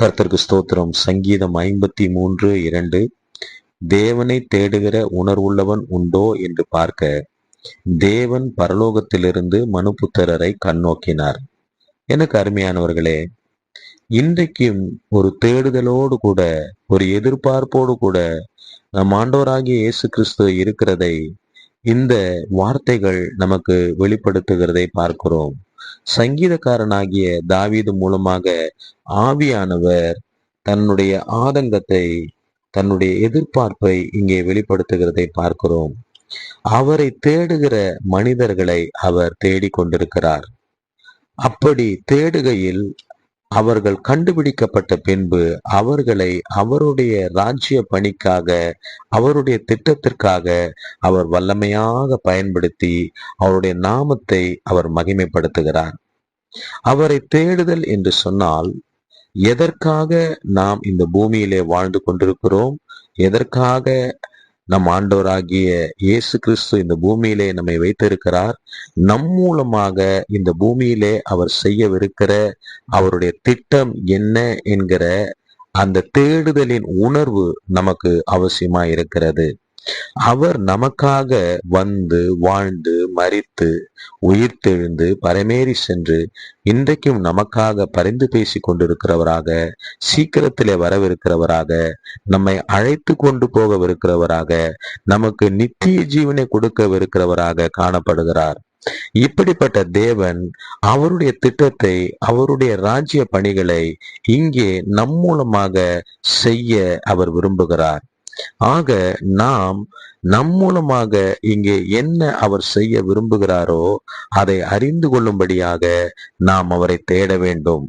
கர்த்தருக்கு ஸ்தோத்திரம். சங்கீதம் 53:2. தேவனை தேடுகிற உணர்வுள்ளவன் உண்டோ என்று பார்க்க தேவன் பரலோகத்திலிருந்து மனுபுத்திரரை கண்ணோக்கினார். எனக்கு அருமையானவர்களே, இன்றைக்கும் ஒரு தேடுதலோடு கூட, ஒரு எதிர்பார்ப்போடு கூட நம் ஆண்டவராகிய இயேசு கிறிஸ்து இருக்கிறதை இந்த வார்த்தைகள் நமக்கு வெளிப்படுத்துகிறதை பார்க்கிறோம். சங்கீதக்காரனாகிய தாவீது மூலமாக ஆவியானவர் தன்னுடைய ஆதங்கத்தை, தன்னுடைய எதிர்பார்ப்பை இங்கே வெளிப்படுத்துகிறதை பார்க்கிறோம். அவரை தேடுகிற மனிதர்களை அவர் தேடிக்கொண்டிருக்கிறார். அப்படி தேடுகையில் அவர்கள் கண்டுபிடிக்கப்பட்ட பின்பு அவர்களை அவருடைய ராஜ்ய பணிக்காக, அவருடைய திட்டத்திற்காக அவர் வல்லமையாக பயன்படுத்தி அவருடைய நாமத்தை அவர் மகிமைப்படுத்துகிறார். அவரை தேடுதல் என்று சொன்னால், எதற்காக நாம் இந்த பூமியிலே வாழ்ந்து கொண்டிருக்கிறோம், எதற்காக நம் ஆண்டவராகிய இயேசு கிறிஸ்து இந்த பூமியிலே நம்மை வைத்திருக்கிறார், நம் மூலமாக இந்த பூமியிலே அவர் செய்யவிருக்கிற அவருடைய திட்டம் என்ன என்கிற அந்த தேடுதலின் உணர்வு நமக்கு அவசியமா இருக்கிறது. அவர் நமக்காக வந்து வாழ்ந்து மரித்து உயிர்த்தெழுந்து பரமேறி சென்று இன்றைக்கும் நமக்காக பரிந்து பேசி கொண்டிருக்கிறவராக, சீக்கிரத்திலே வரவிருக்கிறவராக, நம்மை அழைத்து கொண்டு போகவிருக்கிறவராக, நமக்கு நித்திய ஜீவனை கொடுக்கவிருக்கிறவராக காணப்படுகிறார். இப்படிப்பட்ட தேவன் அவருடைய திட்டத்தை, அவருடைய ராஜ்ய பணிகளை இங்கே நம் மூலமாக செய்ய அவர் விரும்புகிறார். ஆக நாம் நம் மூலமாக இங்கே என்ன அவர் செய்ய விரும்புகிறாரோ அதை அறிந்து கொள்ளும்படியாக நாம் அவரை தேட வேண்டும்.